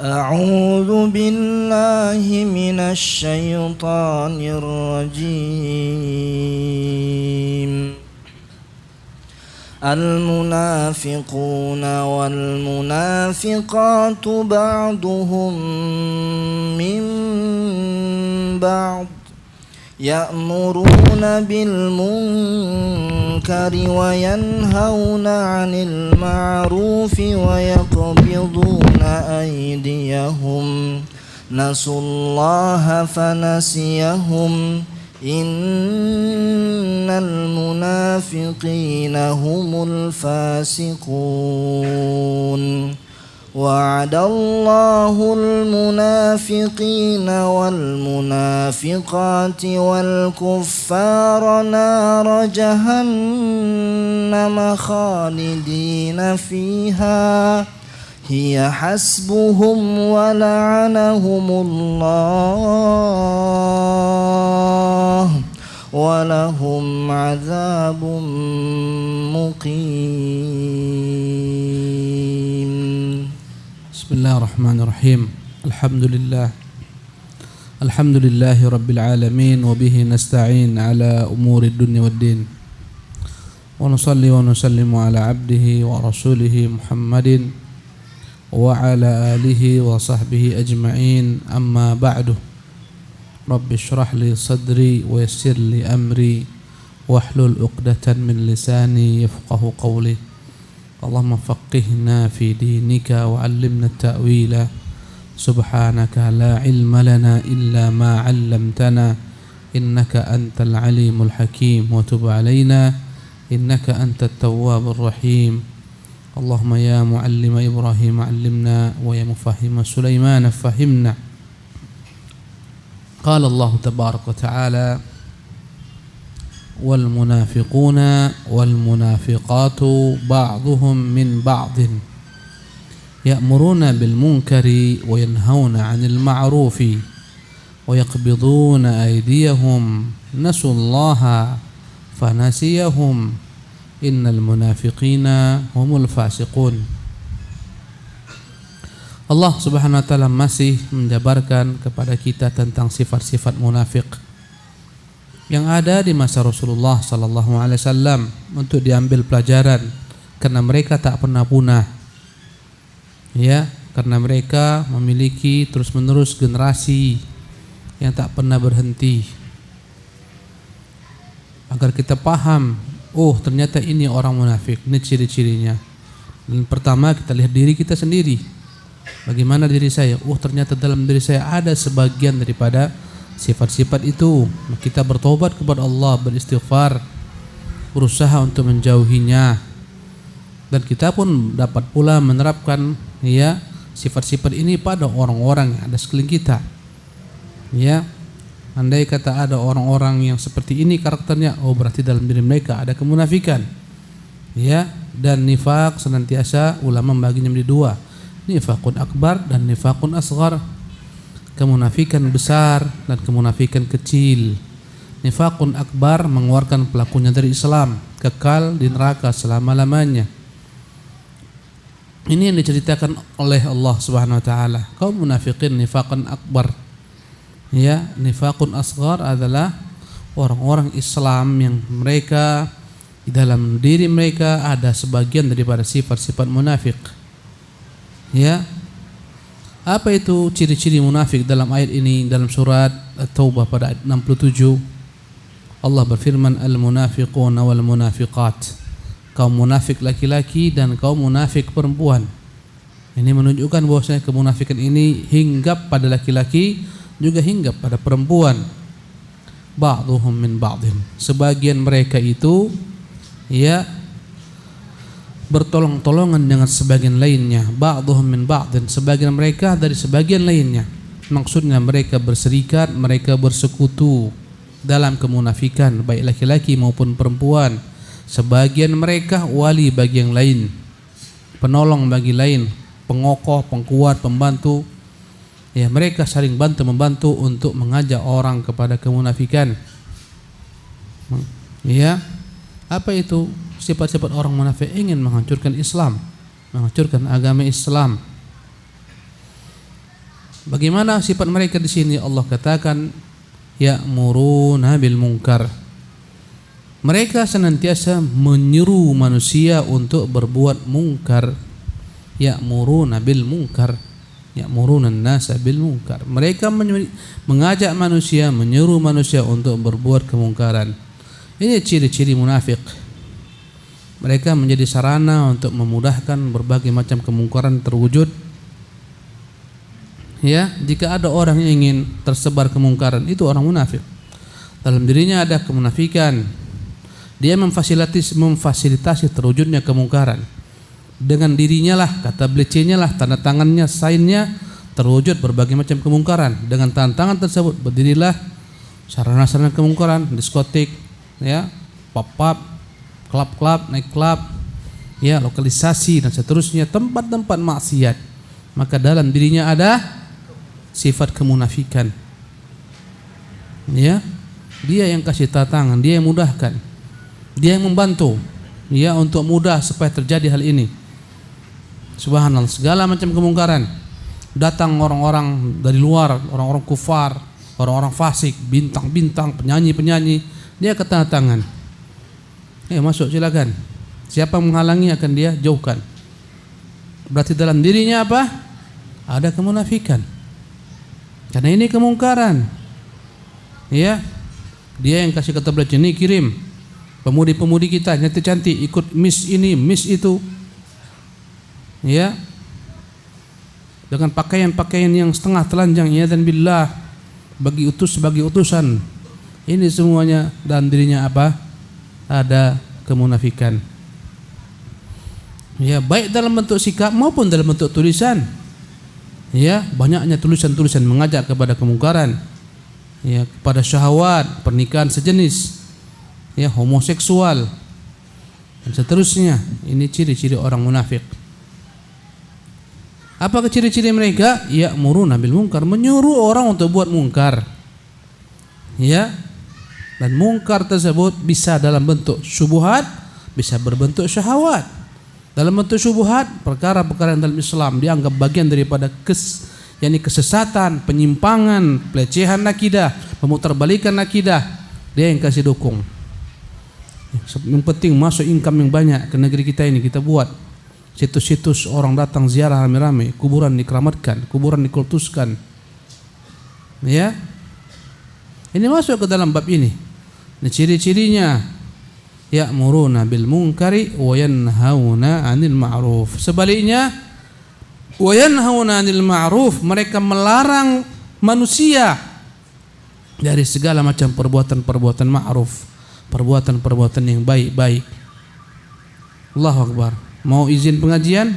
أعوذ بالله من الشيطان الرجيم المنافقون والمنافقات بعضهم من بعض يأمرون بالمنكر وينهون عن المعروف ويقبضون أيديهم نسوا الله فنسيهم إن المنافقين هم الفاسقون وعد الله المنافقين والمنافقات والكفار نار جهنم خالدين فيها هي حسبهم ولعنهم الله ولهم عذاب مقيم. Bismillahirrahmanirrahim. Alhamdulillahi rabbil alamin wa bihi nasta'in ala umuri dunya waddin. Wa nusalli wa nusallimu ala abdihi wa rasulihi Muhammadin wa ala alihi wa sahbihi ajma'in. Amma ba'du. Rabbi shrah li sadri wa yassir li amri wahlul 'uqdatan min lisani yafqahu qawli. Allahumma faqihna fi dinika wa 'allimna at-ta'wila subhanaka la ilma lana illa ma 'allamtana innaka antal alimul hakim wa tub 'alaina innaka antat tawwabur rahim. Allahumma ya muallima Ibrahim 'allimna wa ya mufahhima Sulaiman fahimna. Qala Allah tabaraka wa ta'ala والمنافقون والمنافقات بعضهم من بعض يأمرون بالمنكر وينهون عن المعروف ويقبضون أيديهم نسوا الله فنسيهم إن المنافقين هم الفاسقون. Allah Subhanahu wa taala masih menjabarkan kepada kita tentang sifat-sifat munafik yang ada di masa Rasulullah sallallahu alaihi wasallam untuk diambil pelajaran, karena mereka tak pernah punah. Ya, karena mereka memiliki terus-menerus generasi yang tak pernah berhenti. Agar kita paham, oh ternyata ini orang munafik, ini ciri-cirinya. Dan pertama kita lihat diri kita sendiri. Bagaimana diri saya? Oh ternyata dalam diri saya ada sebagian daripada sifat-sifat itu. Kita bertobat kepada Allah, beristighfar, berusaha untuk menjauhinya. Dan kita pun dapat pula menerapkan ya sifat-sifat ini pada orang-orang yang ada sekeliling kita. Ya, andai kata ada orang-orang yang seperti ini karakternya, oh berarti dalam diri mereka ada kemunafikan. Ya, dan nifak senantiasa ulama membaginya menjadi dua, nifakun akbar dan nifakun asghar. Kemunafikan besar dan kemunafikan kecil. Nifakun akbar mengeluarkan pelakunya dari Islam, kekal di neraka selama-lamanya. Ini yang diceritakan oleh Allah Subhanahu wa taala. Kaum munafikin nifakun akbar. Ya, nifakun asghar adalah orang-orang Islam yang mereka di dalam diri mereka ada sebagian daripada sifat-sifat munafik. Ya. Apa itu ciri-ciri munafik dalam ayat ini? Dalam surat At-Taubah pada ayat 67 Allah berfirman, al-munafiquna wal munafiqat, kaum munafik laki-laki dan kaum munafik perempuan. Ini menunjukkan bahwasanya kemunafikan ini hinggap pada laki-laki juga hinggap pada perempuan. Ba'dhuhum min ba'dhin, sebagian mereka itu ya bertolong-tolongan dengan sebagian lainnya. Ba'dhum min ba'dhin, sebagian mereka dari sebagian lainnya. Maksudnya mereka berserikat, mereka bersekutu dalam kemunafikan, baik laki-laki maupun perempuan. Sebagian mereka wali bagi yang lain, penolong bagi lain, pengokoh, pengkuat, pembantu. Ya, mereka saling bantu membantu untuk mengajak orang kepada kemunafikan. Ya, apa itu? Sifat-sifat orang munafik ingin menghancurkan Islam, menghancurkan agama Islam. Bagaimana sifat mereka di sini? Allah katakan ya'muruna bil munkar. Mereka senantiasa menyuruh manusia untuk berbuat mungkar. Ya'muruna bil munkar, ya'muruna an-nasa bil munkar. Mereka mengajak manusia, menyuruh manusia untuk berbuat kemungkaran. Ini ciri-ciri munafik. Mereka menjadi sarana untuk memudahkan berbagai macam kemungkaran terwujud. Ya, jika ada orang yang ingin tersebar kemungkaran, itu orang munafik. Dalam dirinya ada kemunafikan. Dia memfasilitasi terwujudnya kemungkaran. Dengan dirinya lah, kata belicenya lah, tanda tangannya, sainnya, terwujud berbagai macam kemungkaran. Dengan tanda tangan tersebut berdirilah sarana-sarana kemungkaran, diskotik, ya, pub-pub, klub-klub, naik klub, ya, lokalisasi dan seterusnya, tempat-tempat maksiat. Maka dalam dirinya ada sifat kemunafikan. Ya, dia yang kasih tantangan, dia yang mudahkan, dia yang membantu, ya, untuk mudah supaya terjadi hal ini. Subhanallah, segala macam kemungkaran. Datang orang-orang dari luar, orang-orang kufar, orang-orang fasik, bintang-bintang, penyanyi-penyanyi, dia kata tangan. Masuk silakan. Siapa menghalangi akan dia jauhkan. Berarti dalam dirinya apa? Ada kemunafikan. Karena ini kemungkaran. Ya. Dia yang kasih kata belajar ini kirim. Pemudi-pemudi kita cantik-cantik ikut miss ini, miss itu. Ya. Dengan pakaian-pakaian yang setengah telanjang, ya, dan billah, sebagai utusan. Ini semuanya dalam dirinya apa? Ada kemunafikan. Ya, baik dalam bentuk sikap maupun dalam bentuk tulisan. Ya, banyaknya tulisan-tulisan mengajak kepada kemungkaran. Ya, kepada syahwat, pernikahan sejenis. Ya, homoseksual dan seterusnya. Ini ciri-ciri orang munafik. Apa ciri-ciri mereka? Ya'muruna bil munkar, menyuruh orang untuk buat mungkar. Ya. Dan mungkar tersebut bisa dalam bentuk syubhat, bisa berbentuk syahwat. Dalam bentuk syubhat, perkara-perkara yang dalam Islam dianggap bagian daripada kesesatan, penyimpangan, pelecehan akidah, pemutarbalikan akidah. Dia yang kasih dukung. Yang penting masuk income yang banyak ke negeri kita ini, kita buat situs-situs orang datang ziarah rame-rame, kuburan dikeramatkan, kuburan dikultuskan. Ya. Ini masuk ke dalam bab ini. Nah, ciri-cirinya ya'muruna bil munkari wa yanhauna 'anil ma'ruf. Sebaliknya wa yanhauna 'anil ma'ruf, mereka melarang manusia dari segala macam perbuatan-perbuatan ma'ruf, perbuatan-perbuatan yang baik-baik. Allahu Akbar. Mau izin pengajian?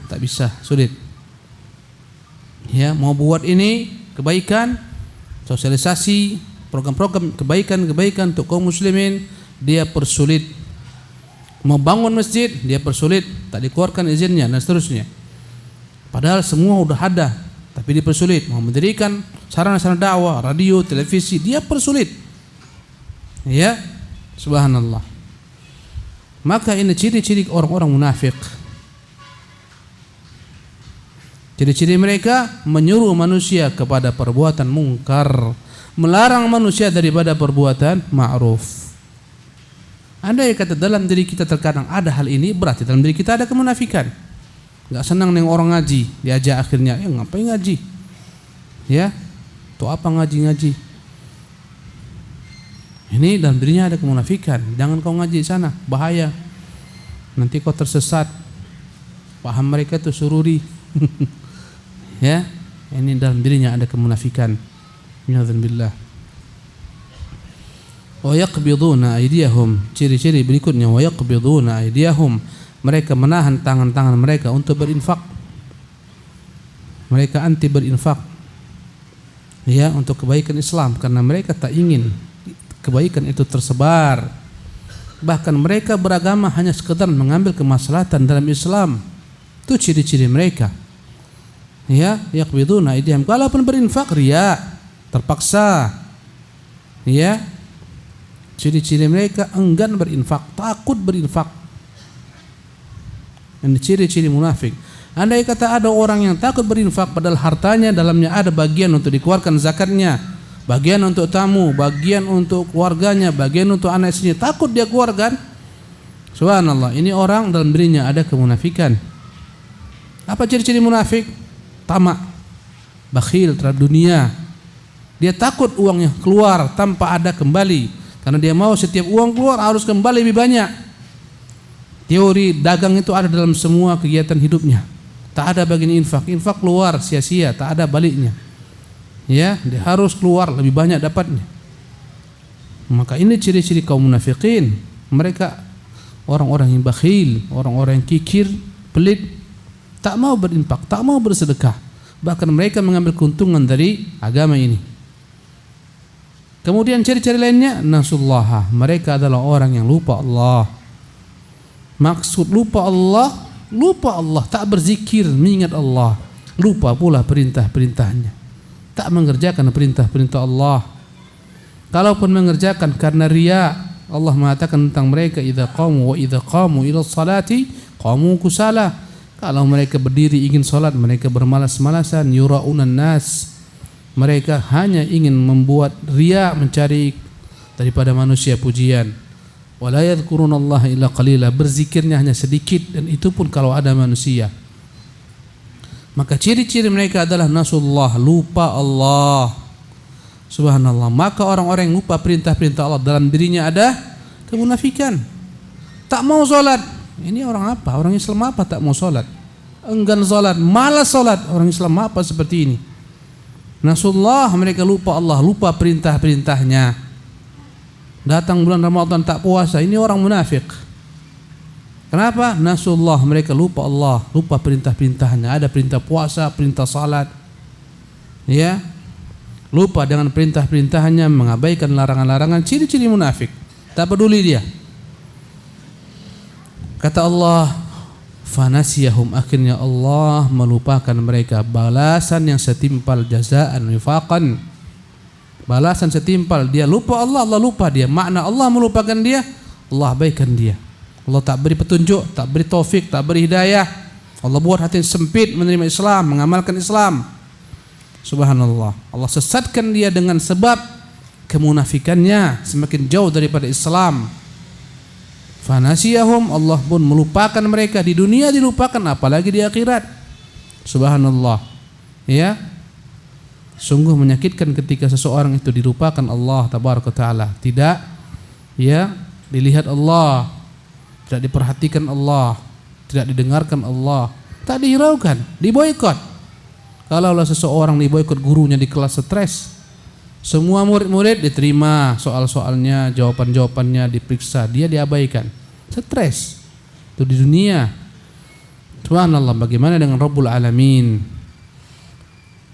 Tak bisa, sulit. Ya, mau buat ini kebaikan, sosialisasi program-program kebaikan untuk kaum muslimin, dia persulit. Mau bangun masjid, dia persulit, tak dikeluarkan izinnya dan seterusnya. Padahal semua udah ada, tapi dipersulit. Mau mendirikan sarana-sarana dakwah, radio, televisi, dia persulit. Ya, subhanallah. Maka ini ciri-ciri orang-orang munafik. Ciri-ciri mereka menyuruh manusia kepada perbuatan mungkar, melarang manusia daripada perbuatan ma'ruf. Andai kata dalam diri kita terkadang ada hal ini, berarti dalam diri kita ada kemunafikan. Enggak senang dengan orang ngaji, diajak akhirnya, ngapain ngaji? Ya, tuh apa ngaji-ngaji? Ini dalam dirinya ada kemunafikan. Jangan kau ngaji sana, bahaya. Nanti kau tersesat. Paham mereka itu sururi. Ya, ini dalam dirinya ada kemunafikan. Billah. Wa yaqbiduna aydiyahum, ciri-ciri berikutnya wa yaqbiduna aydiyahum, mereka menahan tangan-tangan mereka untuk berinfak. Mereka anti berinfak, ya, untuk kebaikan Islam, karena mereka tak ingin kebaikan itu tersebar. Bahkan mereka beragama hanya sekedar mengambil kemaslahatan dalam Islam. Itu ciri-ciri mereka. Ya, yaqbiduna aydiyahum, kalaupun berinfak riya, terpaksa. Ya, ciri-ciri mereka enggan berinfak, takut berinfak. Ini ciri-ciri munafik. Andai kata ada orang yang takut berinfak padahal hartanya dalamnya ada bagian untuk dikeluarkan zakatnya, bagian untuk tamu, bagian untuk keluarganya, bagian untuk anak istrinya, takut dia keluarkan. Subhanallah, ini orang dalam dirinya ada kemunafikan. Apa ciri-ciri munafik? Tamak, bakhil terhadap dunia. Dia takut uangnya keluar tanpa ada kembali, karena dia mau setiap uang keluar harus kembali lebih banyak. Teori dagang itu ada dalam semua kegiatan hidupnya. Tak ada bagian infak keluar sia-sia, tak ada baliknya. Ya, dia harus keluar lebih banyak dapatnya. Maka ini ciri-ciri kaum munafikin. Mereka orang-orang yang bakhil, orang-orang yang kikir, pelit, tak mau berinfak, tak mau bersedekah. Bahkan mereka mengambil keuntungan dari agama ini. Kemudian ciri-ciri lainnya, nasullaha, mereka adalah orang yang lupa Allah. Maksud lupa Allah, tak berzikir mengingat Allah, lupa pula perintah-perintahnya, tak mengerjakan perintah-perintah Allah. Kalaupun mengerjakan karena riya, Allah mengatakan tentang mereka, idza qamu ila salati qamu kusala. Kalau mereka berdiri ingin salat, mereka bermalas-malasan. Yuraunan nas, mereka hanya ingin membuat riya, mencari daripada manusia pujian. Wala yadhkurunallaha illa qalila, berzikirnya hanya sedikit, dan itu pun kalau ada manusia. Maka ciri-ciri mereka adalah nasullah, lupa Allah. Subhanallah. Maka orang-orang yang lupa perintah-perintah Allah, dalam dirinya ada kemunafikan. Tak mau salat. Ini orang apa? Orang Islam apa tak mau salat? Enggan salat, malas salat. Orang Islam apa seperti ini? Nasullah, mereka lupa Allah, lupa perintah-perintahnya. Datang bulan Ramadan tak puasa, ini orang munafik. Kenapa? Nasullah, mereka lupa Allah, lupa perintah-perintahnya. Ada perintah puasa, perintah salat, ya, lupa dengan perintah-perintahnya, mengabaikan larangan-larangan. Ciri-ciri munafik, tak peduli dia. Kata Allah, fanasiyahum, akhirnya Allah melupakan mereka. Balasan yang setimpal, jazaan wifaqan, balasan setimpal. Dia lupa Allah, Allah lupa dia. Makna Allah melupakan dia, Allah abaikan dia. Allah tak beri petunjuk, tak beri taufik, tak beri hidayah. Allah buat hati sempit menerima Islam, mengamalkan Islam. Subhanallah. Allah sesatkan dia dengan sebab kemunafikannya, semakin jauh daripada Islam. Fanasiyahum, Allah pun melupakan mereka. Di dunia dilupakan, apalagi di akhirat. Subhanallah. Ya, sungguh menyakitkan ketika seseorang itu dilupakan Allah tabaraka taala. Tidak, ya, dilihat Allah, tidak diperhatikan Allah, tidak didengarkan Allah, tak dihiraukan, diboikot. Kalaulah seseorang diboikot gurunya di kelas, stres. Semua murid-murid diterima soal-soalnya, jawaban-jawabannya diperiksa, dia diabaikan, stres. Itu di dunia. Subhanallah, bagaimana dengan Rabbul Alamin?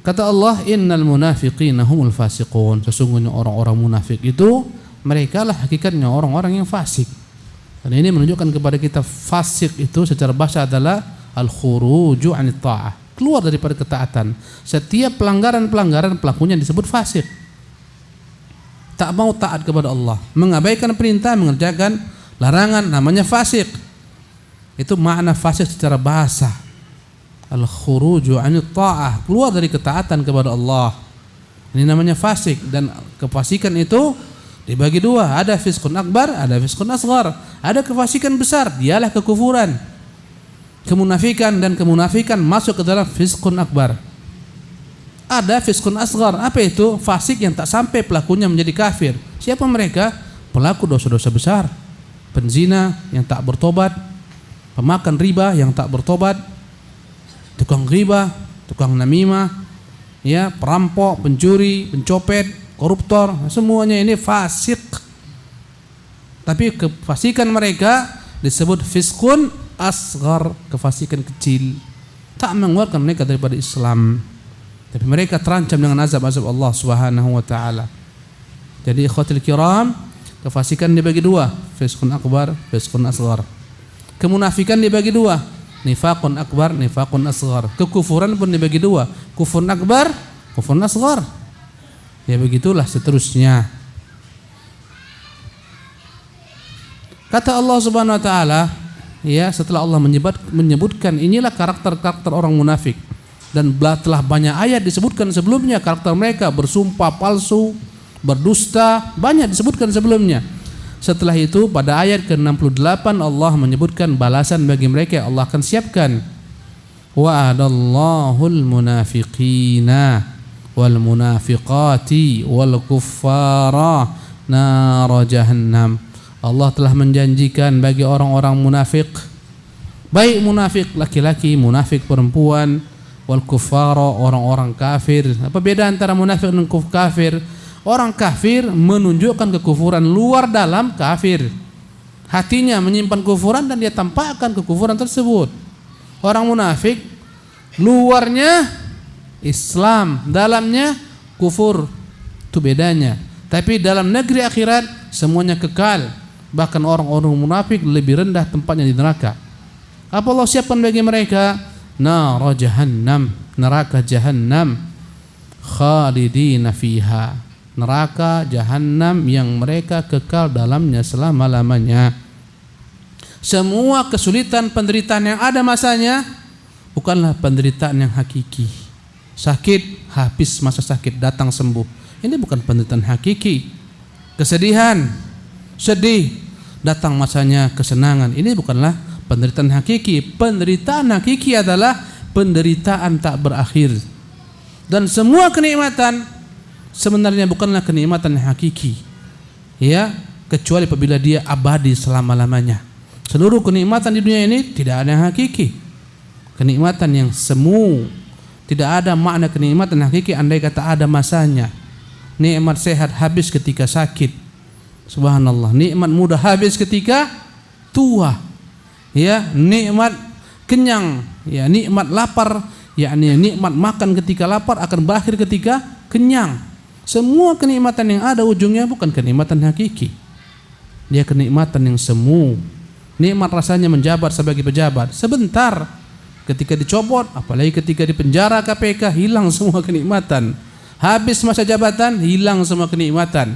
Kata Allah, innal munafiqina humul fasiqun. Sesungguhnya orang-orang munafik itu, mereka lah hakikatnya orang-orang yang fasik. Dan ini menunjukkan kepada kita, fasik itu secara bahasa adalah al-khuruju 'anit ta'ah, keluar daripada ketaatan. Setiap pelanggaran-pelanggaran pelakunya disebut fasik. Tak mau taat kepada Allah, mengabaikan perintah, mengerjakan larangan, namanya fasik. Itu makna fasik secara bahasa. Al-khuruju 'anit ta'ah, keluar dari ketaatan kepada Allah. Ini namanya fasik. Dan kefasikan itu dibagi dua, ada fiskun akbar, ada fiskun asghar. Ada kefasikan besar, dialah kekufuran. Kemunafikan dan kemunafikan masuk ke dalam fiskun akbar. Ada fiskun asghar, apa itu? Fasik yang tak sampai pelakunya menjadi kafir. Siapa mereka? Pelaku dosa-dosa besar, penzina yang tak bertobat, pemakan riba yang tak bertobat, tukang riba, tukang namimah, ya, perampok, pencuri, pencopet, koruptor, semuanya ini fasik. Tapi kefasikan mereka disebut fiskun asghar, kefasikan kecil, tak mengeluarkan mereka daripada Islam, tapi mereka terancam dengan azab-azab Allah Subhanahu wa taala. Jadi ikhwatul kiram, kefasikan dibagi dua, fiskun akbar, fiskun asghar. Kemunafikan dibagi dua, nifaqun akbar, nifaqun asghar. Kekufuran pun dibagi dua, kufur akbar, kufur asghar. Ya begitulah seterusnya. Kata Allah Subhanahu wa taala, ya setelah Allah menyebutkan inilah karakter-karakter orang munafik, dan telah banyak ayat disebutkan sebelumnya karakter mereka, bersumpah palsu, berdusta, banyak disebutkan sebelumnya. Setelah itu pada ayat ke-68 Allah menyebutkan balasan bagi mereka yang Allah akan siapkan. Wa'adallahul munafiqina wal munafiqati wal kuffara nar jahannam. Allah telah menjanjikan bagi orang-orang munafik, baik munafik laki-laki, munafik perempuan, wal kuffara, orang-orang kafir. Apa beda antara munafik dan kafir? Orang kafir menunjukkan kekufuran luar dalam kafir. Hatinya menyimpan kufuran dan dia tampakkan kekufuran tersebut. Orang munafik luarnya Islam, dalamnya kufur. Itu bedanya. Tapi dalam negeri akhirat semuanya kekal. Bahkan orang-orang munafik lebih rendah tempatnya di neraka. Apa Allah siapkan bagi mereka? Nar jahannam, neraka jahannam, khalidina fiha, neraka jahanam yang mereka kekal dalamnya selama-lamanya. Semua kesulitan penderitaan yang ada masanya bukanlah penderitaan yang hakiki. Sakit, habis masa sakit, datang sembuh. Ini bukan penderitaan hakiki. Kesedihan, sedih, datang masanya kesenangan. Ini bukanlah penderitaan hakiki. Penderitaan hakiki adalah penderitaan tak berakhir. Dan semua kenikmatan sebenarnya bukanlah kenikmatan yang hakiki, ya, kecuali apabila dia abadi selama-lamanya. Seluruh kenikmatan di dunia ini tidak ada yang hakiki. Kenikmatan yang semu, tidak ada makna kenikmatan yang hakiki andai kata ada masanya. Nikmat sehat habis ketika sakit, subhanallah. Nikmat muda habis ketika tua, ya. Nikmat kenyang, ya. Nikmat lapar, yakni nikmat makan ketika lapar akan berakhir ketika kenyang. Semua kenikmatan yang ada ujungnya bukan kenikmatan hakiki. Dia kenikmatan yang semu. Nikmat rasanya menjabat sebagai pejabat sebentar. Ketika dicopot, apalagi ketika di penjara KPK, hilang semua kenikmatan. Habis masa jabatan, hilang semua kenikmatan.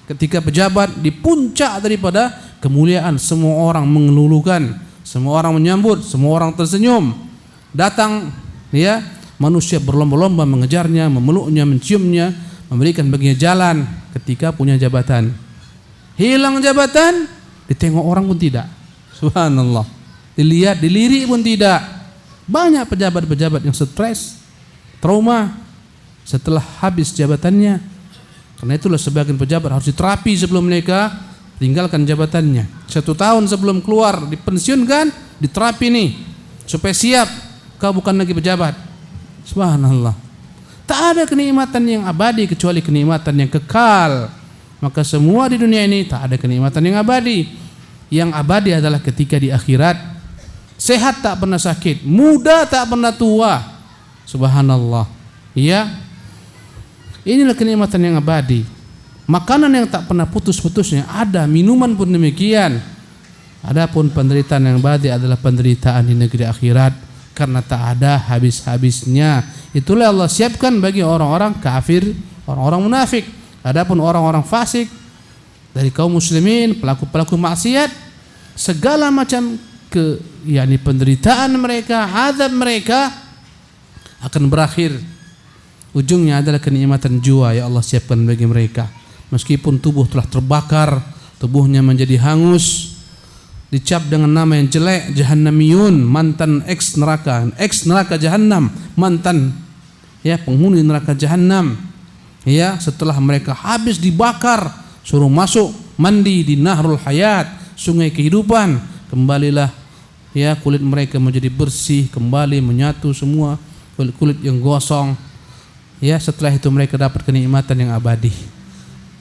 Ketika pejabat di puncak daripada kemuliaan, semua orang mengelulukan, semua orang menyambut, semua orang tersenyum. Datang, ya, manusia berlomba-lomba mengejarnya, memeluknya, menciumnya, memberikan baginya jalan. Ketika punya jabatan, hilang jabatan, ditengok orang pun tidak. Subhanallah. Dilihat, dilirik pun tidak. Banyak pejabat-pejabat yang stres, trauma setelah habis jabatannya. Karena itulah sebagian pejabat harus diterapi sebelum mereka tinggalkan jabatannya. 1 tahun sebelum keluar dipensiunkan, diterapi nih supaya siap, kau bukan lagi pejabat. Subhanallah. Tak ada kenikmatan yang abadi kecuali kenikmatan yang kekal. Maka semua di dunia ini tak ada kenikmatan yang abadi. Yang abadi adalah ketika di akhirat. Sehat tak pernah sakit, muda tak pernah tua. Subhanallah. Iya. Inilah kenikmatan yang abadi. Makanan yang tak pernah putus-putusnya ada, minuman pun demikian. Adapun penderitaan yang abadi adalah penderitaan di negeri akhirat, karena tak ada habis-habisnya. Itulah Allah siapkan bagi orang-orang kafir, orang-orang munafik. Adapun orang-orang fasik dari kaum muslimin, pelaku-pelaku maksiat, segala macam yakni penderitaan mereka, azab mereka akan berakhir. Ujungnya adalah kenikmatan jiwa yang Allah siapkan bagi mereka. Meskipun tubuh telah terbakar, tubuhnya menjadi hangus, dicap dengan nama yang jelek, jahannamiyun, mantan ex neraka jahannam, mantan, ya, penghuni neraka jahannam. Ya, setelah mereka habis dibakar, suruh masuk mandi di Nahrul Hayat, sungai kehidupan, kembalilah, ya, kulit mereka menjadi bersih, kembali menyatu semua kulit yang gosong. Ya, setelah itu mereka dapat kenikmatan yang abadi.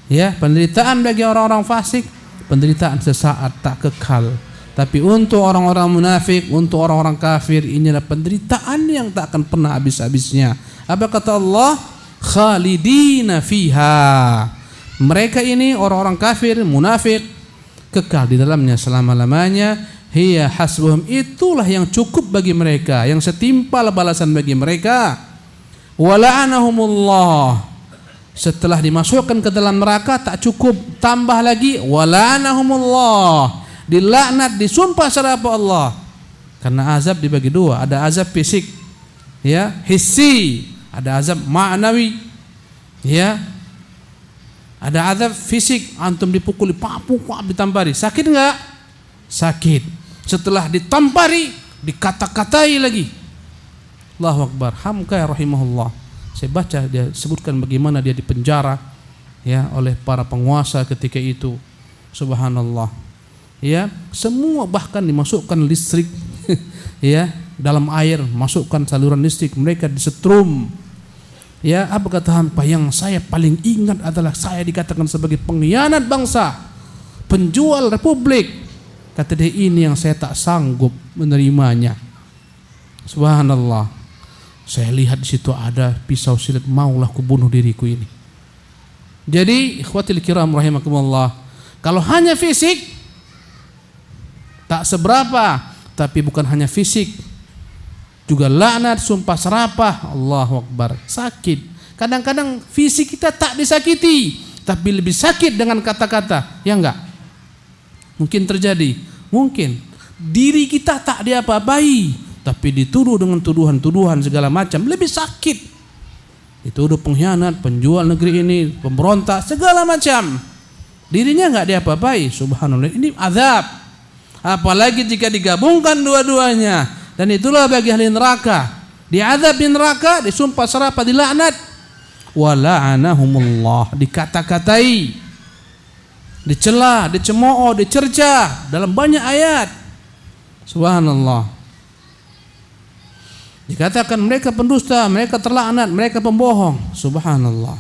Ya, penderitaan bagi orang-orang fasik, penderitaan sesaat tak kekal. Tapi untuk orang-orang munafik, untuk orang-orang kafir, ini adalah penderitaan yang tak akan pernah habis-habisnya. Apa kata Allah? Khalidina fiha. Mereka ini orang-orang kafir, munafik, kekal di dalamnya selama-lamanya. Hiya hasbuhum, itulah yang cukup bagi mereka, yang setimpal balasan bagi mereka. Wala'anahumullah, setelah dimasukkan ke dalam neraka tak cukup, tambah lagi wala'anahumullah, dilaknat, disumpah serapah Allah. Karena azab dibagi dua, ada azab fisik, ya, hissi, ada azab ma'nawi, ya. Ada azab fisik, antum dipukuli, ditampari, sakit enggak? Sakit. Setelah ditampari, dikata-katai lagi. Allahu Akbar. Hamka ya rahimahullah. Saya baca dia sebutkan bagaimana dia dipenjara, ya, oleh para penguasa ketika itu. Subhanallah. Ya, semua bahkan dimasukkan listrik ya, dalam air, masukkan saluran listrik, mereka disetrum. Ya, apa kata hampa? Yang saya paling ingat adalah saya dikatakan sebagai pengkhianat bangsa, penjual republik. Kata dia, ini yang saya tak sanggup menerimanya. Subhanallah. Saya lihat di situ ada pisau silet, maulah kubunuh diriku ini. Jadi ikhwatil kiram rahimakumullah, kalau hanya fisik tak seberapa, tapi bukan hanya fisik, juga laknat, sumpah serapah, Allahu Akbar, sakit. Kadang-kadang fisik kita tak disakiti, tapi lebih sakit dengan kata-kata, ya enggak? Mungkin terjadi, mungkin diri kita tak diapa-apai, tapi dituduh dengan tuduhan-tuduhan segala macam, lebih sakit. Dituduh pengkhianat, penjual negeri ini, pemberontak, segala macam. Dirinya enggak diapa-apai, subhanallah. Ini azab. Apalagi jika digabungkan dua-duanya. Dan itulah bagi ahli neraka. Diazab di neraka, disumpah serapah, dilaknat. Wa la'anahumullah, dikata-katai, dicela, dicemooh, dicerca dalam banyak ayat. Subhanallah. Dikatakan mereka pendusta, mereka terlaknat, mereka pembohong. Subhanallah.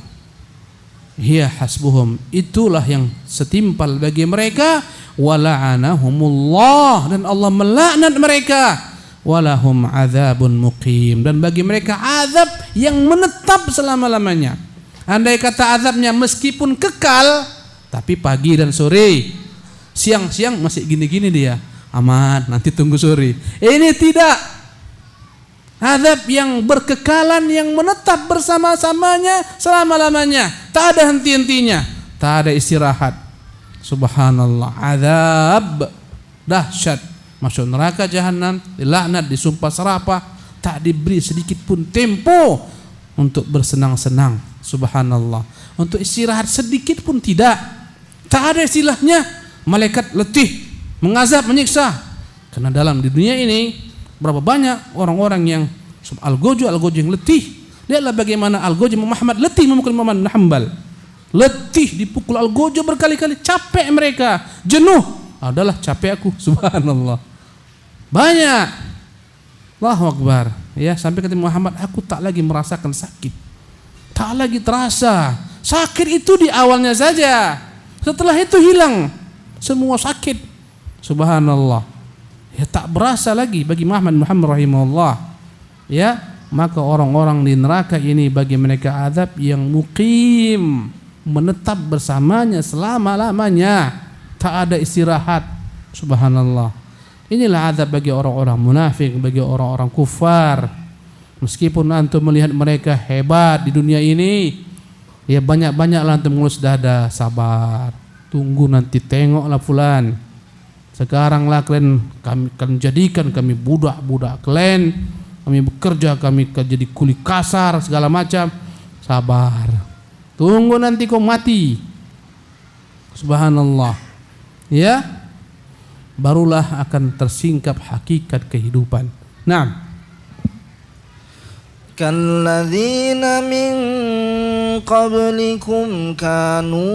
Hiya hasbuhum, itulah yang setimpal bagi mereka. Wala'anahumullah, dan Allah melaknat mereka. Walahum azabun muqim, dan bagi mereka azab yang menetap selama-lamanya. Andai kata azabnya meskipun kekal, tapi pagi dan sore, siang-siang masih gini-gini dia, aman, nanti tunggu sore. Ini tidak. Azab yang berkekalan, yang menetap bersama-samanya selama-lamanya, tak ada henti-hentinya, tak ada istirahat. Subhanallah. Azab dahsyat, masuk neraka jahanam, dilaknat, disumpah serapah, tak diberi sedikit pun tempo untuk bersenang-senang. Subhanallah. Untuk istirahat sedikit pun tidak. Tak ada istilahnya malaikat letih, mengazab, menyiksa. Karena dalam di dunia ini berapa banyak orang-orang yang Al-Gojo yang letih. Lihatlah bagaimana Al-Gojo Muhammad letih memukul Muhammad bin Hanbal. Letih dipukul Al-Gojo berkali-kali, capek mereka, jenuh. Adalah capek aku, subhanallah. Banyak. Allahu Akbar. Ya, sampai kata Muhammad, aku tak lagi merasakan sakit. Tak lagi terasa. Sakit itu di awalnya saja. Setelah itu hilang semua sakit. Subhanallah. Ya, tak berasa lagi bagi Muhammad rahimahullah. Ya, maka orang-orang di neraka ini bagi mereka azab yang muqim, menetap bersamanya selama-lamanya, tak ada istirahat. Subhanallah. Inilah azab bagi orang-orang munafik, bagi orang-orang kufar. Meskipun antum melihat mereka hebat di dunia ini, ya banyak-banyaklah antum ngelus dada, sabar. Tunggu nanti tengoklah fulan. Sekaranglah kalian jadikan kami budak-budak kalian, kami bekerja, kami jadi kuli kasar segala macam. Sabar. Tunggu nanti kau mati. Subhanallah. Ya. Barulah akan tersingkap hakikat kehidupan. Nah. كالذين من قبلكم كانوا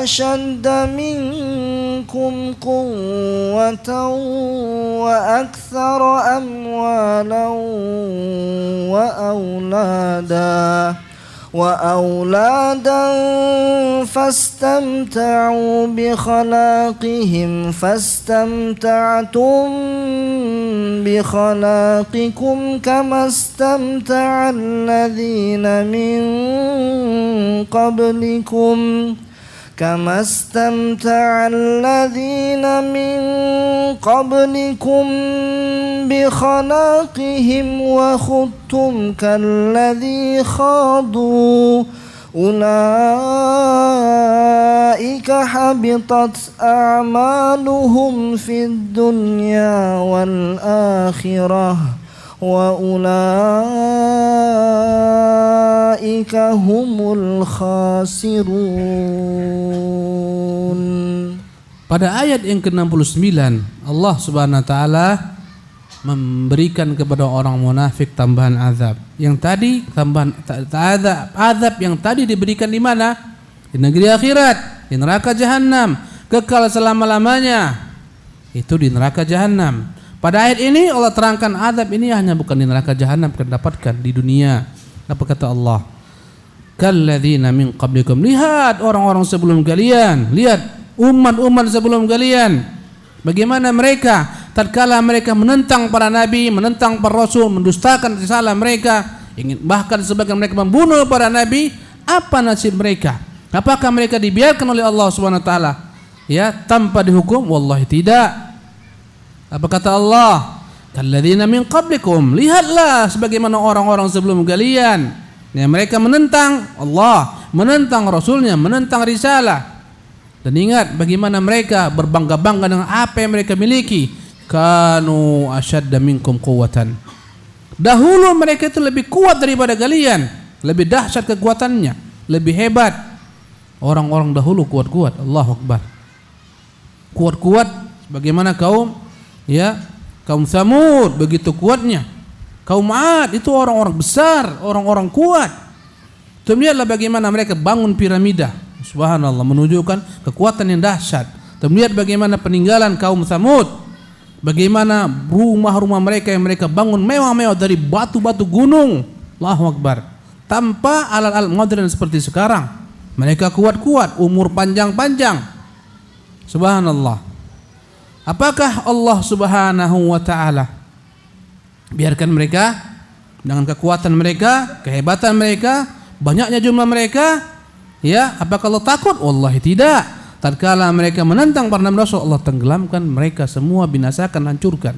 أشد منكم قوة وأكثر أموالا وأولادا فاستمتعوا بخلاقهم فاستمتعتم بخلاقكم كما استمتع الذين من قبلكم بخلاقهم وخضتم كالذي خاضوا أولئك حبطت أعمالهم في الدنيا والآخرة وأولئك هم الخاسرون. Pada ayat yang ke-69 Allah Subhanahu wa taala memberikan kepada orang munafik tambahan azab. Yang tadi tambahan azab yang tadi diberikan di mana? Di negeri akhirat, di neraka jahanam, kekal selama-lamanya. Itu di neraka jahanam. Pada ayat ini Allah terangkan azab ini hanya bukan di neraka jahanam, akan dapatkan di dunia. Apa kata Allah? Kalladzina min qablikum. Lihat orang-orang sebelum kalian, lihat umat-umat sebelum kalian, bagaimana mereka tatkala mereka menentang para nabi, menentang para rasul, mendustakan risalah mereka, ingin bahkan sebagian mereka membunuh para nabi. Apa nasib mereka? Apakah mereka dibiarkan oleh Allah Subhanahu wa taala ya tanpa dihukum? Wallahi tidak. Apa kata Allah? Kalladzina min qablikum. Lihatlah sebagaimana orang-orang sebelum kalian, yang mereka menentang Allah, menentang rasulnya, menentang risalah. Dan ingat bagaimana mereka berbangga-bangga dengan apa yang mereka miliki. Kanu asyadda minkum quwwatan. Dahulu mereka itu lebih kuat daripada kalian, lebih dahsyat kekuatannya, lebih hebat. Orang-orang dahulu kuat-kuat. Allahu Akbar. Kuat-kuat bagaimana kaum Tsamud begitu kuatnya. Kaum Ad itu orang-orang besar, orang-orang kuat. Lihatlah bagaimana mereka bangun piramida. Subhanallah, menunjukkan kekuatan yang dahsyat. Lihat bagaimana peninggalan kaum Tsamud, bagaimana rumah-rumah mereka yang mereka bangun mewah-mewah dari batu-batu gunung. Allahu Akbar. Tanpa alat-alat modern seperti sekarang. Mereka kuat-kuat, umur panjang-panjang. Subhanallah. Apakah Allah Subhanahu wa taala biarkan mereka dengan kekuatan mereka, kehebatan mereka, banyaknya jumlah mereka? Ya, apakah Allah takut? Wallahi tidak. Tatkala mereka menentang para nabi rasul, Allah tenggelamkan mereka semua, binasakan, hancurkan.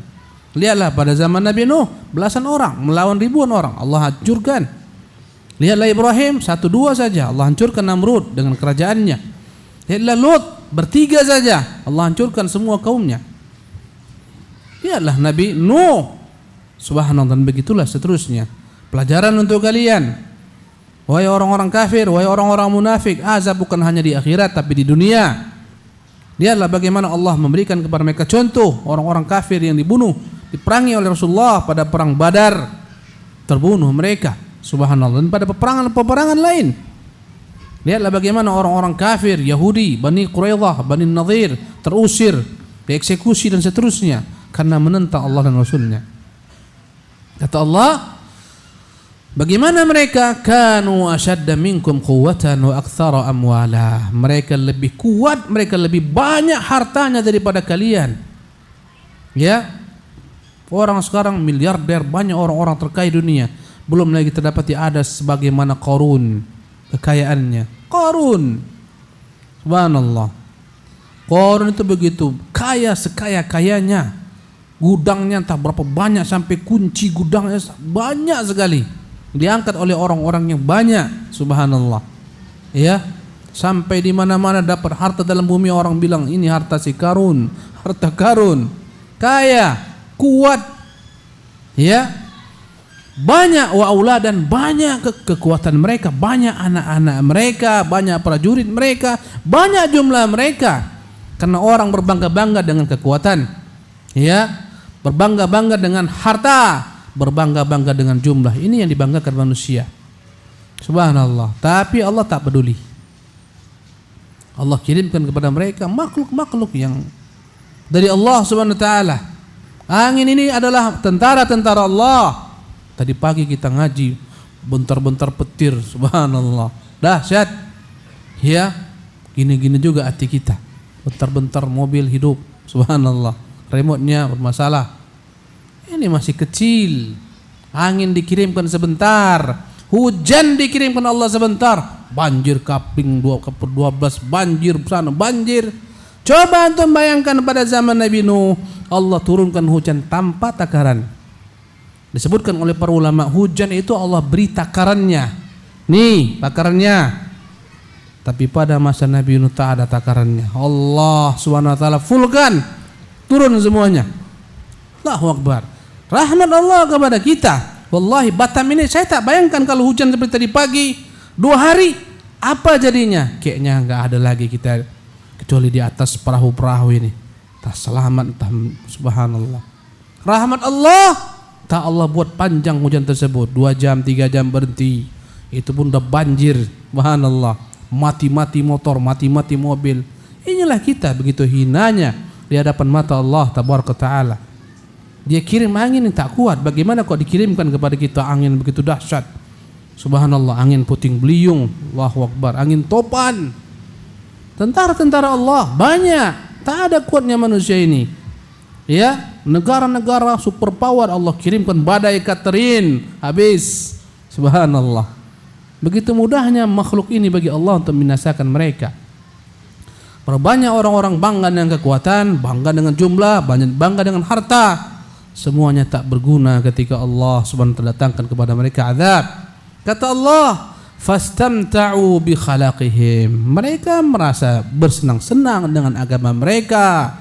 Lihatlah pada zaman Nabi Nuh, belasan orang melawan ribuan orang, Allah hancurkan. Lihatlah Ibrahim, 1-2 saja, Allah hancurkan Namrud dengan kerajaannya. Lihatlah Lut, bertiga saja, Allah hancurkan semua kaumnya. Lihatlah Nabi Nuh, subhanallah, dan begitulah seterusnya. Pelajaran untuk kalian. Wahai orang-orang kafir, wahai orang-orang munafik, azab bukan hanya di akhirat tapi di dunia. Lihatlah bagaimana Allah memberikan kepada mereka contoh orang-orang kafir yang dibunuh, diperangi oleh Rasulullah pada perang Badar, terbunuh mereka. Subhanallah. Dan pada peperangan lain. Lihatlah bagaimana orang-orang kafir Yahudi, Bani Quraidah, Bani Nadir terusir, dieksekusi dan seterusnya karena menentang Allah dan Rasulnya. Kata Allah, bagaimana mereka? Kanu asyadda minkum quwwatan wa aktsara amwala. Mereka lebih kuat, mereka lebih banyak hartanya daripada kalian. Ya. Orang sekarang miliarder, banyak orang-orang terkaya dunia. Belum lagi terdapati ada sebagaimana Qarun kekayaannya. Qarun. Subhanallah. Qarun itu begitu kaya, sekaya-kayanya. Gudangnya entah berapa banyak, sampai kunci gudangnya banyak sekali. Diangkat oleh orang-orang yang banyak, subhanallah. Ya, sampai di mana-mana dapat harta dalam bumi, orang bilang ini harta si Qarun, harta Qarun. Kaya, kuat. Ya. Banyak wa'ula dan banyak kekuatan mereka, banyak anak-anak mereka, banyak prajurit mereka, banyak jumlah mereka. Karena orang berbangga-bangga dengan kekuatan. Ya, berbangga-bangga dengan harta, berbangga-bangga dengan jumlah. Ini yang dibanggakan manusia. Subhanallah. Tapi Allah tak peduli. Allah kirimkan kepada mereka makhluk-makhluk yang dari Allah Subhanahu wa taala. Angin ini adalah tentara-tentara Allah. Tadi pagi kita ngaji, bentar-bentar petir, subhanallah. Dahsyat. Ya, gini-gini juga hati kita. Bentar-bentar mobil hidup, subhanallah. Remote-nya bermasalah. Ini masih kecil. Angin dikirimkan sebentar, hujan dikirimkan Allah sebentar, banjir kapling 12, banjir sana, banjir. Coba antum bayangkan pada zaman Nabi Nuh, Allah turunkan hujan tanpa takaran. Disebutkan oleh para ulama, hujan itu Allah beri takarannya. Nih takarannya. Tapi pada masa Nabi Nuh tak ada takarannya. Allah Subhanahu wa taala fullkan, turun semuanya. Allahu Akbar. Rahmat Allah kepada kita. Wallahi Batam ini saya tak bayangkan kalau hujan seperti tadi pagi 2 hari apa jadinya. Kayaknya enggak ada lagi kita kecuali di atas perahu-perahu ini. Tak selamat, tak, subhanallah. Rahmat Allah, tak Allah buat panjang hujan tersebut. 2 jam, 3 jam berhenti. Itu pun udah banjir, subhanallah. Mati-mati motor, mati-mati mobil. Inilah kita begitu hinanya di hadapan mata Allah tabaraka taala. Dia kirim angin yang tak kuat. Bagaimana kok dikirimkan kepada kita angin begitu dahsyat? Subhanallah, angin puting beliung, Allahu Akbar, angin topan. Tentara-tentara Allah banyak. Tak ada kuatnya manusia ini. Ya, negara-negara superpower Allah kirimkan badai Katrin, habis. Subhanallah. Begitu mudahnya makhluk ini bagi Allah untuk membinasakan mereka. Banyak orang-orang bangga dengan kekuatan, bangga dengan jumlah, bangga dengan harta. Semuanya tak berguna ketika Allah Subhanahu wa taala datangkan kepada mereka azab. Kata Allah, fastamta'u bi khalaqihim. Mereka merasa bersenang-senang dengan agama mereka.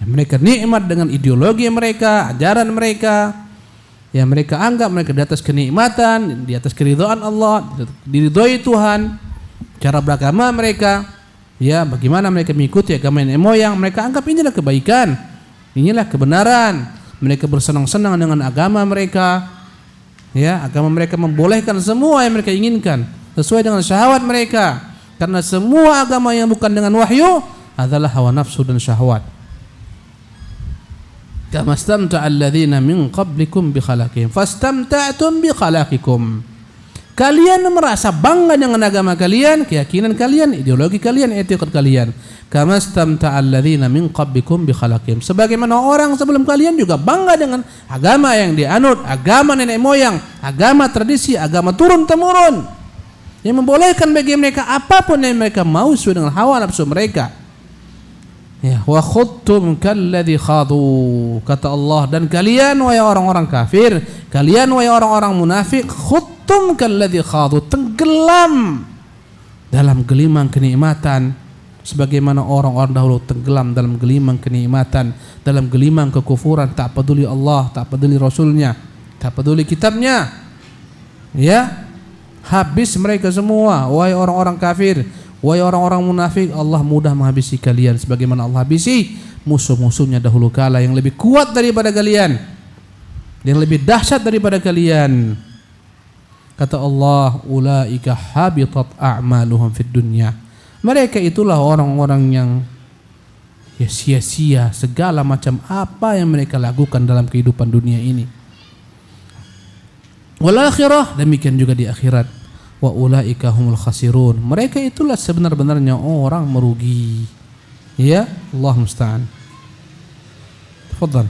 Mereka nikmat dengan ideologi mereka, ajaran mereka. Ya, mereka anggap mereka di atas kenikmatan, di atas keridhaan Allah, diridhoi Tuhan. Cara beragama mereka, ya bagaimana mereka mengikuti agama nenek moyang, mereka anggap inilah kebaikan, inilah kebenaran. Mereka bersenang-senang dengan agama mereka. Ya, agama mereka membolehkan semua yang mereka inginkan sesuai dengan syahwat mereka. Karena semua agama yang bukan dengan wahyu adalah hawa nafsu dan syahwat. Kama istamta'a alladhina min qablikum bi khalaqihim fastamta'tum bi khalaqikum. Kalian merasa bangga dengan agama kalian, keyakinan kalian, ideologi kalian, etika kalian. Kama istamta'a alladhina min qablikum bi khalaqihim. Sebagaimana orang sebelum kalian juga bangga dengan agama yang dianut, agama nenek moyang, agama tradisi, agama turun temurun yang membolehkan bagi mereka apapun yang mereka mau sesuai dengan hawa nafsu mereka. Ya, wa khudtum kalladzi khadu, kata Allah, dan kalian wahai orang-orang kafir, kalian wahai orang-orang munafik, khudtum kalladzi khadu, tenggelam dalam gelimang kenikmatan sebagaimana orang-orang dahulu tenggelam dalam gelimang kenikmatan, dalam gelimang kekufuran, tak peduli Allah, tak peduli Rasulnya, tak peduli kitabnya. Ya, habis mereka semua wahai orang-orang kafir. Wahai orang-orang munafik, Allah mudah menghabisi kalian sebagaimana Allah habisi musuh-musuhnya dahulu kala yang lebih kuat daripada kalian, yang lebih dahsyat daripada kalian. Kata Allah, ulaika habitat a'maluhum fid dunya. Mereka itulah orang-orang yang ya sia-sia segala macam apa yang mereka lakukan dalam kehidupan dunia ini. Wal akhirah, demikian juga di akhirat. Wa ulaika humul khasirun. Mereka itulah sebenar-benarnya orang merugi. Ya, Allah musta'an. Tafadhal.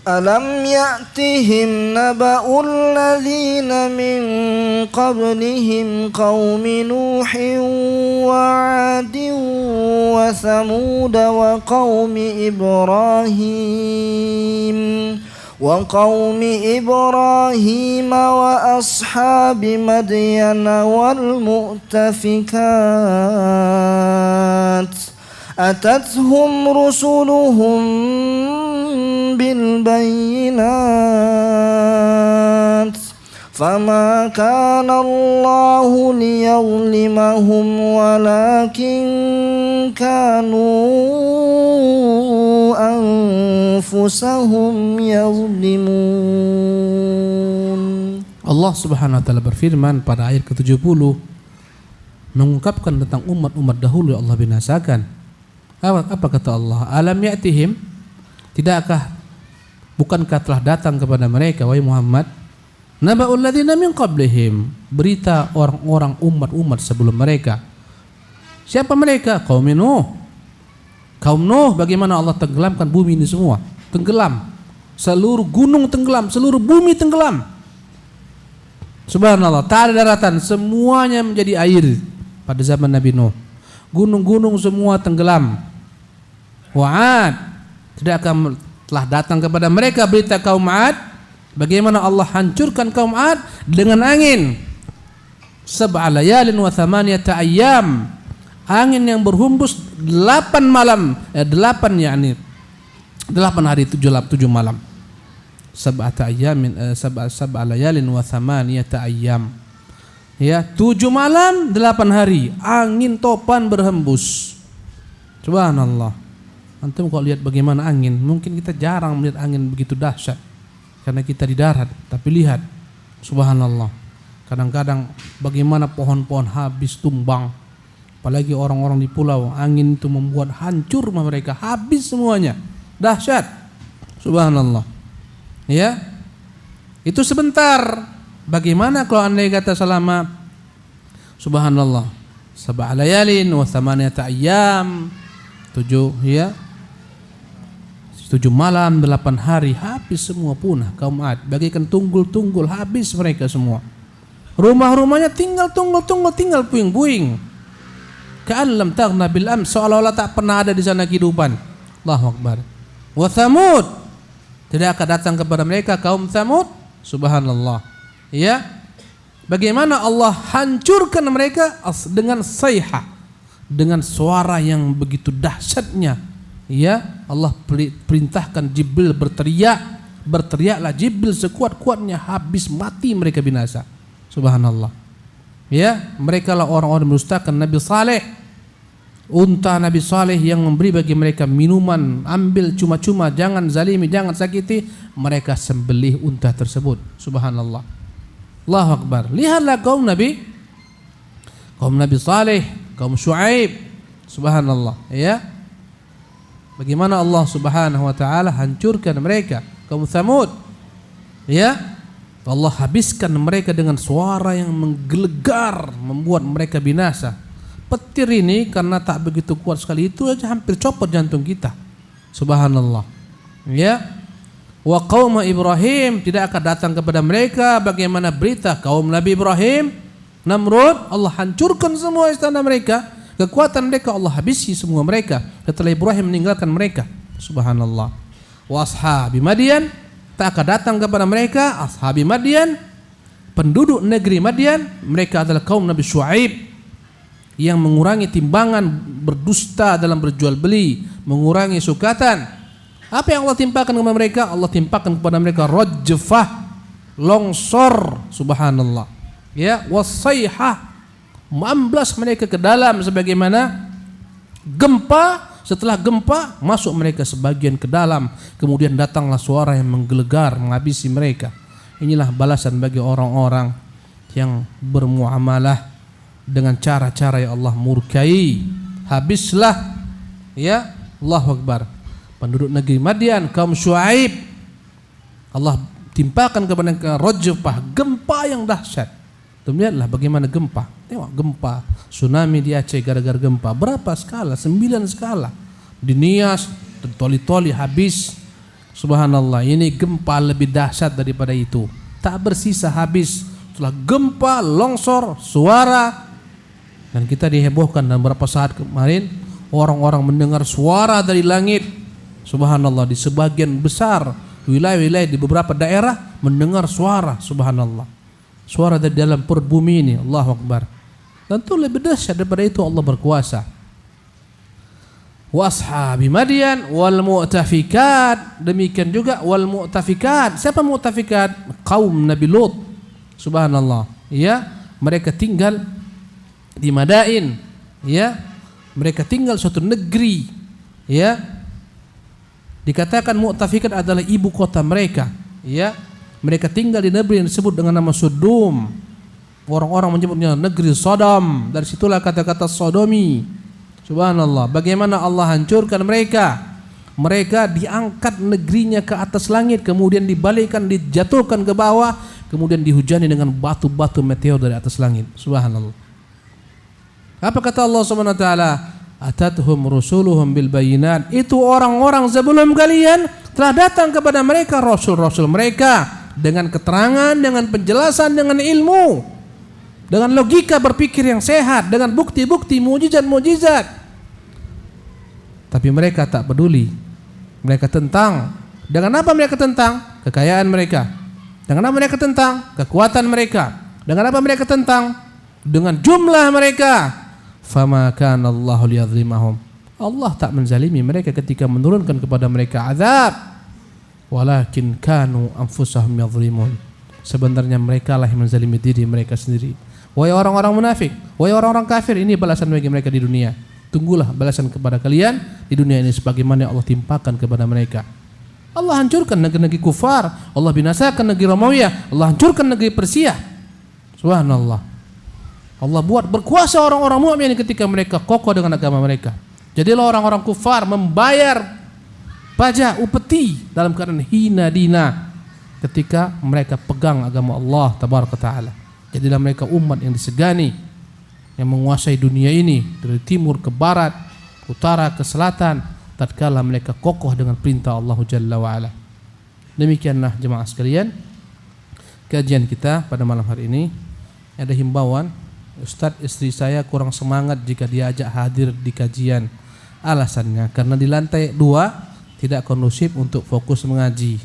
Alam ya'tihim naba'ul ladzina min qablihim qaumi Nuhin wa 'adin wa Thamud wa qaumi Ibrahim وقوم إبراهيم وأصحاب مدين والمؤتفكات أتتهم رسلهم بالبينات فما كان الله ليظلمهم ولكن كانوا أنفسهم يظلمون. Allah Subhanahu wa taala berfirman pada ayat ke-70 mengungkapkan tentang umat-umat dahulu yang Allah binasakan. Apa kata Allah? Alam ya'tihim, bukankah telah datang kepada mereka wahai Muhammad naba'ul ladzina min qablihim, berita orang-orang umat-umat sebelum mereka. Siapa mereka? Kaum Nuh. Kaum Nuh, bagaimana Allah tenggelamkan bumi ini semua? Tenggelam. Seluruh gunung tenggelam, seluruh bumi tenggelam. Subhanallah, tak ada daratan, semuanya menjadi air pada zaman Nabi Nuh. Gunung-gunung semua tenggelam. Wa'ad, tidakkah telah datang kepada mereka berita kaum 'Ad? Bagaimana Allah hancurkan kaum 'Ad dengan angin. sab'a layalin wa thamaniyata ayyam. Angin yang berhembus 8 malam, 8 hari 7 malam. Sab'ata ayyamin sab'a layalin wa thamaniyata ayyam. Ya, 7 malam 8 hari angin topan berhembus. Subhanallah. Antum kalau lihat bagaimana angin, mungkin kita jarang melihat angin begitu dahsyat karena kita di darat, tapi lihat subhanallah. Kadang-kadang bagaimana pohon-pohon habis tumbang. Apalagi orang-orang di pulau, angin itu membuat hancur rumah mereka, habis semuanya. Dahsyat. Subhanallah. Ya. Itu sebentar. Bagaimana kalau andai kata selama subhanallah, sab'a layalin wa thamaniyata ayyam, 7 malam 8 hari habis semua punah kaum Ad, bagaikan tunggul-tunggul habis mereka semua. Rumah-rumahnya tinggal puing-puing. Ka'an lam taghna bil ams, seolah-olah tak pernah ada di sana kehidupan. Allahu Akbar. Wa Thamud, tidak akan datang kepada mereka kaum Thamud. Subhanallah. Ya. Bagaimana Allah hancurkan mereka dengan sayhah, dengan suara yang begitu dahsyatnya. Ya, Allah perintahkan Jibril berteriaklah Jibril sekuat-kuatnya, habis mati mereka binasa. Subhanallah. Ya, mereka lah orang-orang mendustakan Nabi Saleh. Unta Nabi Saleh yang memberi bagi mereka minuman, ambil cuma-cuma, jangan zalimi, jangan sakiti, mereka sembelih unta tersebut. Subhanallah. Allahu Akbar. Lihatlah kaum Nabi Saleh, kaum Syuaib. Subhanallah. Ya. Bagaimana Allah Subhanahu wa taala hancurkan mereka, kaum Tsamud. Ya. Allah habiskan mereka dengan suara yang menggelegar, membuat mereka binasa. Petir ini karena tak begitu kuat sekali, itu aja hampir copot jantung kita. Subhanallah. Ya. Wa qaum Ibrahim, tidak akan datang kepada mereka bagaimana berita kaum Nabi Ibrahim, Namrud, Allah hancurkan semua istana mereka, kekuatan mereka Allah habisi semua mereka setelah Ibrahim meninggalkan mereka. Subhanallah. Wa ashabi Madian, tak akan datang kepada mereka ashabi Madian, penduduk negeri Madian, mereka adalah kaum Nabi Syuaib yang mengurangi timbangan, berdusta dalam berjual beli, mengurangi sukatan. Apa yang Allah timpakan kepada mereka? Allah timpakan kepada mereka rajfah, longsor. Subhanallah. Ya, wasayhah, mamblas mereka ke dalam sebagaimana gempa. Setelah gempa masuk mereka sebagian ke dalam, kemudian datanglah suara yang menggelegar menghabisi mereka. Inilah balasan bagi orang-orang yang bermuamalah dengan cara-cara yang Allah murkai. Habislah, ya, Allahu Akbar, penduduk negeri Madian, kaum Syuaib, Allah timpakan kepada mereka rajfah, gempa yang dahsyat. Lihatlah bagaimana gempa. Tengok gempa, tsunami di Aceh gara-gara gempa. Berapa skala? 9 skala. Di Nias, Toli-Toli habis. Subhanallah, ini gempa lebih dahsyat daripada itu. Tak bersisa, habis. Setelah gempa, longsor, suara. Dan kita dihebohkan dalam beberapa saat kemarin, orang-orang mendengar suara dari langit. Subhanallah, di sebagian besar wilayah-wilayah di beberapa daerah mendengar suara. Subhanallah. Suara dari dalam perut bumi ini. Allahu Akbar. Tentu lebih dahsyat daripada itu Allah berkuasa. Wa ashabi Madian wal mu'tafikat, demikian juga wal mu'tafikat. Siapa mu'tafikat? Kaum Nabi Lut. Subhanallah. Ya, mereka tinggal di Madain. Ya, mereka tinggal suatu negeri. Ya, dikatakan mu'tafikat adalah ibu kota mereka. Ya, mereka tinggal di negeri yang disebut dengan nama Sodom. Orang-orang menyebutnya negeri Sodom. Dari situlah kata-kata sodomi. Subhanallah. Bagaimana Allah hancurkan mereka. Mereka diangkat negerinya ke atas langit, kemudian dibalikkan, dijatuhkan ke bawah, kemudian dihujani dengan batu-batu meteor dari atas langit. Subhanallah. Apa kata Allah Subhanahu wa taala? Atatuhum rusuluhum bil bayinat. Itu orang-orang sebelum kalian telah datang kepada mereka rasul-rasul mereka dengan keterangan, dengan penjelasan, dengan ilmu, dengan logika berpikir yang sehat, dengan bukti-bukti, mujizat-mujizat. Tapi mereka tak peduli. Mereka tentang. Dengan apa mereka tentang? Kekayaan mereka. Dengan apa mereka tentang? Kekuatan mereka. Dengan apa mereka tentang? dengan jumlah mereka, fama kana Allahu liyadhlimahum. Allah tak menzalimi mereka ketika menurunkan kepada mereka azab, walakin kanu anfusahum yadhlimun. Sebenarnya mereka lah yang menzalimi diri mereka sendiri. Wahai orang-orang munafik, wahai orang-orang kafir, ini balasan bagi mereka di dunia. Tunggulah balasan kepada kalian di dunia ini sebagaimana yang Allah timpakan kepada mereka. Allah hancurkan negeri-negeri kufar, Allah binasakan negeri Romawi, Allah hancurkan negeri Persia. Subhanallah. Allah buat berkuasa orang-orang mukmin ketika mereka kokoh dengan agama mereka. Jadilah orang-orang kufar membayar pajak upeti dalam keadaan hina dina ketika mereka pegang agama Allah tabaraka taala. Jadilah mereka umat yang disegani, yang menguasai dunia ini dari timur ke barat, utara ke selatan, tatkala mereka kokoh dengan perintah Allah Jalla wa Ala. Demikianlah jemaah sekalian kajian kita pada malam hari ini. Ada himbauan, Ustadz, istri saya kurang semangat jika diajak hadir di kajian. Alasannya karena di lantai 2 tidak kondusif untuk fokus mengaji.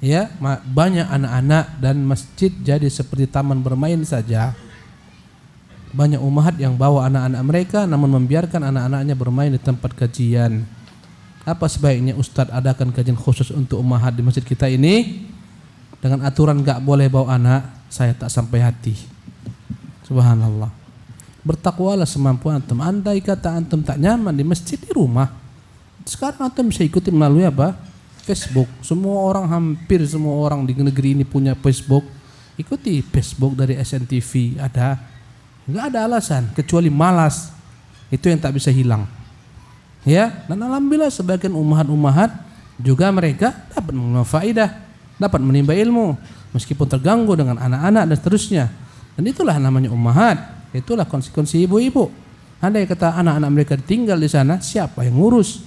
Ya, banyak anak-anak dan masjid jadi seperti taman bermain saja. Banyak ummahat yang bawa anak-anak mereka namun membiarkan anak-anaknya bermain di tempat kajian. Apa sebaiknya Ustadz adakan kajian khusus untuk ummahat di masjid kita ini dengan aturan enggak boleh bawa anak? Saya tak sampai hati. Subhanallah. Bertakwalah semampu antum. Andai kata antum tak nyaman di masjid, di rumah, sekarang antum bisa ikuti melalui apa? Facebook. Hampir semua orang di negeri ini punya Facebook. Ikuti Facebook dari SNTV ada. Enggak ada alasan kecuali malas. Itu yang tak bisa hilang. Ya, dan alhamdulillah sebagian ummahat juga mereka dapat mengambil faedah, dapat menimba ilmu meskipun terganggu dengan anak-anak dan seterusnya. Dan itulah namanya ummahat. Itulah konsekuensi ibu-ibu. Andai kata anak-anak mereka tinggal di sana, siapa yang ngurus?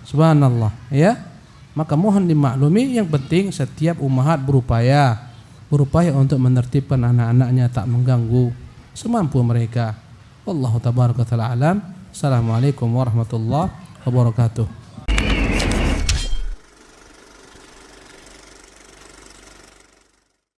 Subhanallah, ya. Maka mohon dimaklumi, yang penting setiap ummahat berupaya untuk menertibkan anak-anaknya tak mengganggu semampu mereka. Wallahu tabaraka ta'ala alam. Assalamualaikum warahmatullahi wabarakatuh.